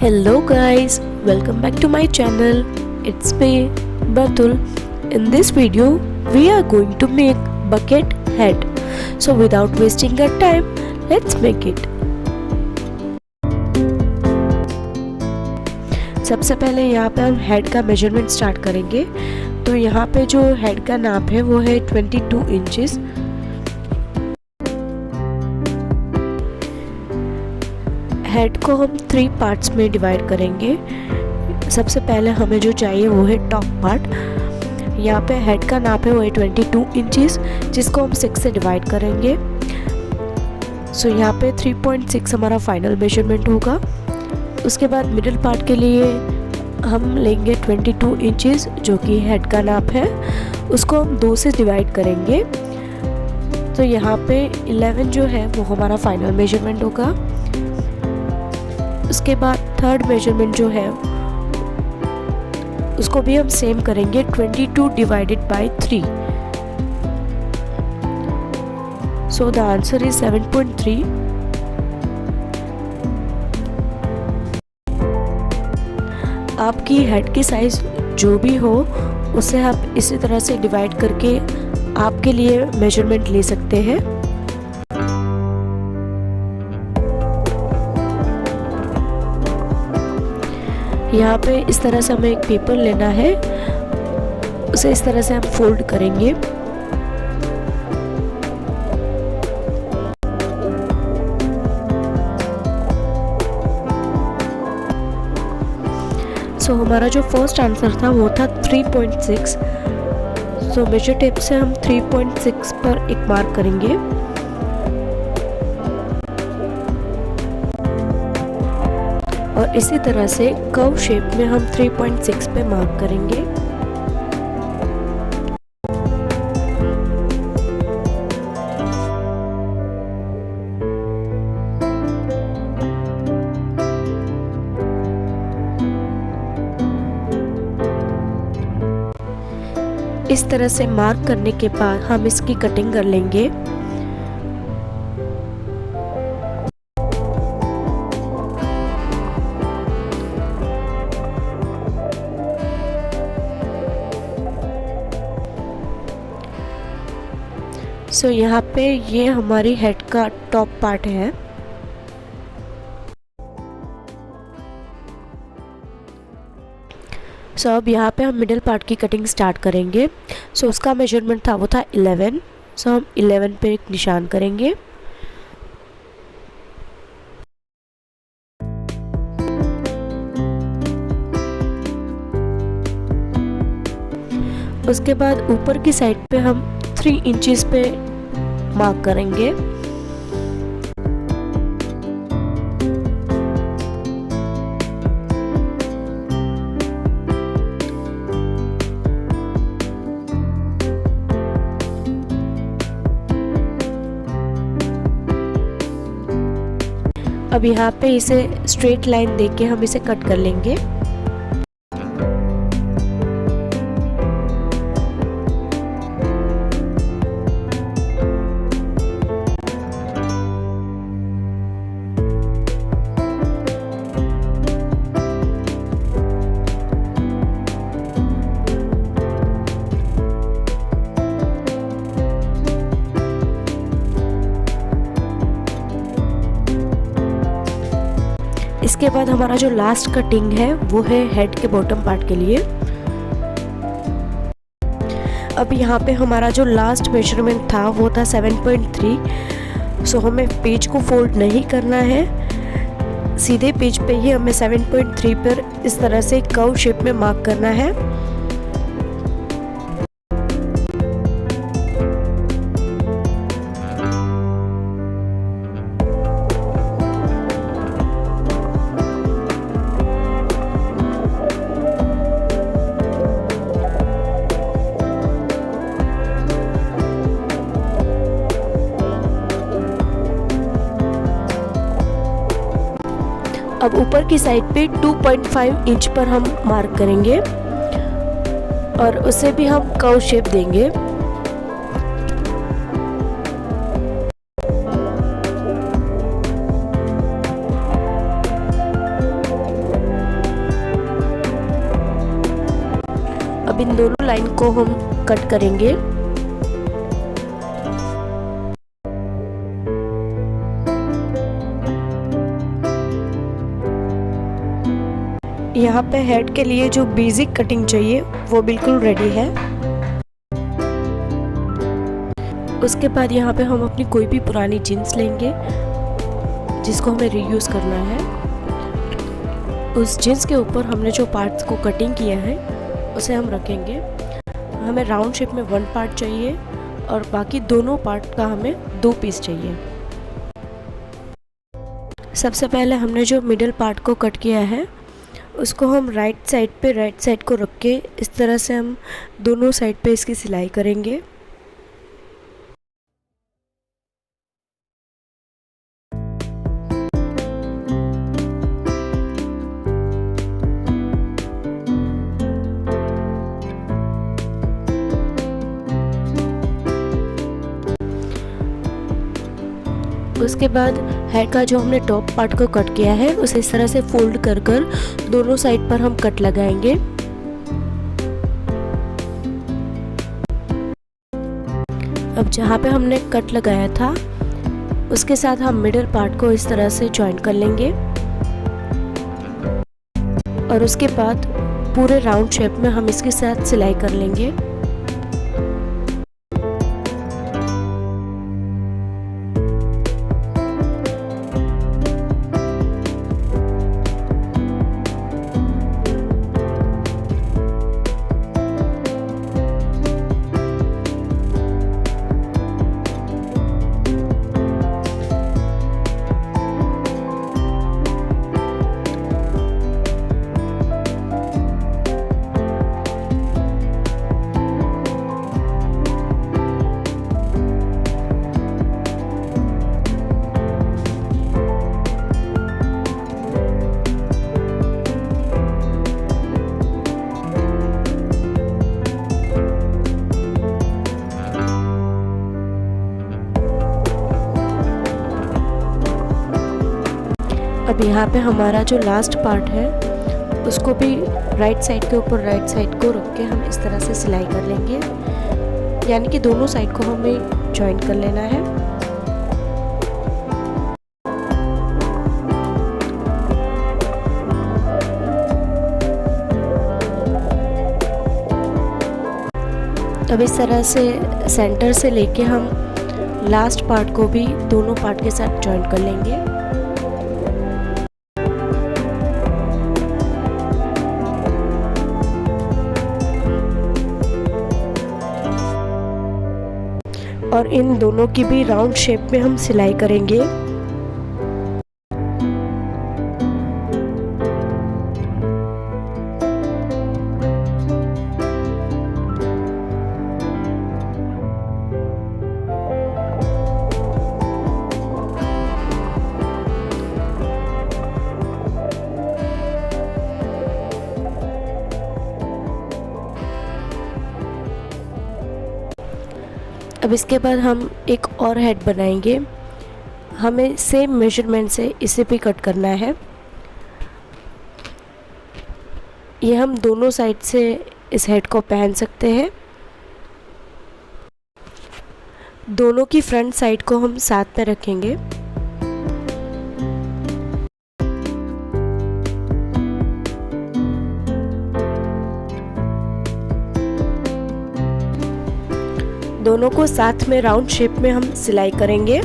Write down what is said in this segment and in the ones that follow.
Hello guys, welcome back to my channel. It's me, Batul. In this video, we are going to make bucket hat. So without wasting our time, let's make it. सबसे पहले यहाँ पे हम head का measurement start करेंगे। तो यहाँ पे जो हेड का नाप है वो है 22 इंचेस। हेड को हम 3 पार्ट्स में डिवाइड करेंगे। सबसे पहले हमें जो चाहिए वो है टॉप पार्ट। यहाँ पे हेड का नाप है वो है 22 इंचेस, जिसको हम 6 से डिवाइड करेंगे। सो यहाँ पे 3.6 हमारा फाइनल मेजरमेंट होगा। उसके बाद मिडिल पार्ट के लिए हम लेंगे 22 इंचेस, जो कि हेड का नाप है। उसको हम 2 से डिवाइड करेंगे। तो यहाँ पे 11 जो है वो हमारा फाइनल मेजरमेंट होगा। उसके बाद थर्ड मेजरमेंट जो है उसको भी हम सेम करेंगे, 22 divided by 3। So the answer is 7.3। आपकी हेड की साइज जो भी हो उसे आप इसी तरह से डिवाइड करके आपके लिए मेजरमेंट ले सकते हैं। यहाँ पे इस तरह से हमें एक पेपर लेना है, उसे इस तरह से हम फोल्ड करेंगे। सो हमारा जो फर्स्ट आंसर था वो था 3.6। सो मेजर टेप से हम 3.6 पर एक मार्क करेंगे। और इसी तरह से कर्व शेप में हम 3.6 पे मार्क करेंगे। इस तरह से मार्क करने के बाद हम इसकी कटिंग कर लेंगे। सो यहाँ पे ये हमारी हेड का टॉप पार्ट है। सो अब यहाँ पे हम मिडिल पार्ट की कटिंग स्टार्ट करेंगे। सो उसका मेजरमेंट था वो था 11। सो हम 11 पे एक निशान करेंगे। उसके बाद ऊपर की साइड पे हम 3 इंचेस पे मार्क करेंगे। अब यहाँ पे इसे स्ट्रेट लाइन देके हम इसे कट कर लेंगे। इसके बाद हमारा जो लास्ट कटिंग है वो है हेड के बॉटम पार्ट के लिए। अब यहाँ पे हमारा जो लास्ट मेजरमेंट था वो था 7.3। सो हमें पेज को फोल्ड नहीं करना है, सीधे पेज पे ही हमें 7.3 पर इस तरह से कर्व शेप में मार्क करना है। अब ऊपर की साइड पे 2.5 इंच पर हम मार्क करेंगे और उसे भी हम कर्व शेप देंगे। इन दोनों लाइन को हम कट करेंगे। यहाँ पे हेड के लिए जो बेसिक कटिंग चाहिए वो बिल्कुल रेडी है। उसके बाद यहाँ पे हम अपनी कोई भी पुरानी जीन्स लेंगे जिसको हमें रीयूज़ करना है। उस जीन्स के ऊपर हमने जो पार्ट्स को कटिंग किया है उसे हम रखेंगे। हमें राउंड शेप में 1 पार्ट चाहिए और बाकी दोनों पार्ट का हमें 2 पीस चाहिए। सबसे पहले हमने जो मिडिल पार्ट को कट किया है उसको हम राइट साइड को रख के इस तरह से हम दोनों साइड पे इसकी सिलाई करेंगे। उसके बाद हेड का जो हमने टॉप पार्ट को कट किया है उसे इस तरह से फोल्ड कर कर दोनों साइड पर हम कट लगाएंगे। अब जहाँ पे हमने कट लगाया था उसके साथ हम मिडिल पार्ट को इस तरह से जॉइन कर लेंगे और उसके बाद पूरे राउंड शेप में हम इसके साथ सिलाई कर लेंगे। अब यहाँ पे हमारा जो लास्ट पार्ट है उसको भी राइट साइड के ऊपर राइट साइड को रख के हम इस तरह से सिलाई कर लेंगे, यानी कि दोनों साइड को हमें जॉइन कर लेना है। अब इस तरह से सेंटर से लेके हम लास्ट पार्ट को भी दोनों पार्ट के साथ जॉइन कर लेंगे। और इन दोनों की भी राउंड शेप में हम सिलाई करेंगे। अब इसके बाद हम एक और हेड बनाएंगे। हमें सेम मेजरमेंट से इसे भी कट करना है। ये हम दोनों साइड से इस हेड को पहन सकते हैं। दोनों की फ्रंट साइड को हम साथ में रखेंगे। दोनों को साथ में राउंड शेप में हम सिलाई करेंगे।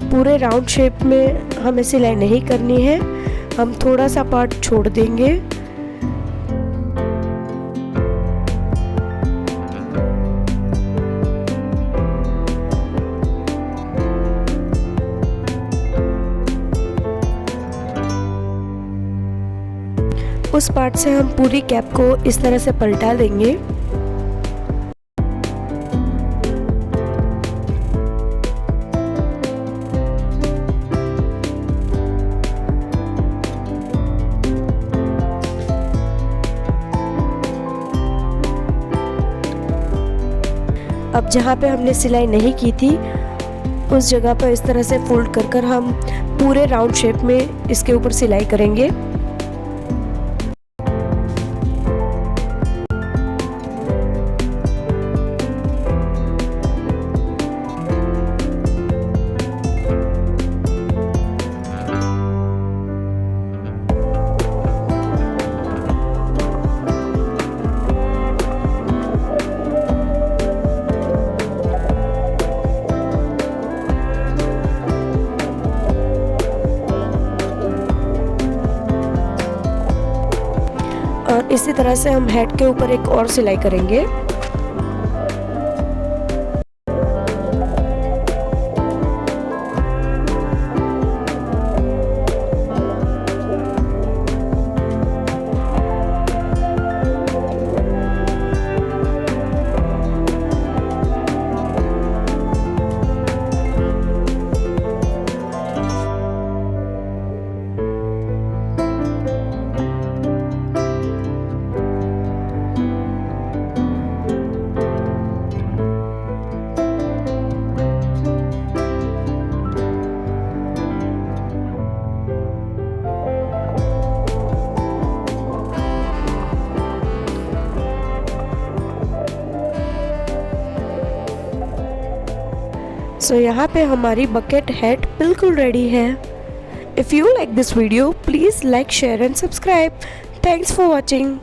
पूरे राउंड शेप में हमें सिलाई नहीं करनी है, हम थोड़ा सा पार्ट छोड़ देंगे। उस पार्ट से हम पूरी कैप को इस तरह से पलटा देंगे। अब जहाँ पे हमने सिलाई नहीं की थी उस जगह पर इस तरह से फोल्ड कर कर हम पूरे राउंड शेप में इसके ऊपर सिलाई करेंगे। और इसी तरह से हम हेड के ऊपर एक और सिलाई करेंगे। सो यहाँ पे हमारी बकेट हेड बिल्कुल रेडी है। If you like this video please like share and subscribe. Thanks for watching.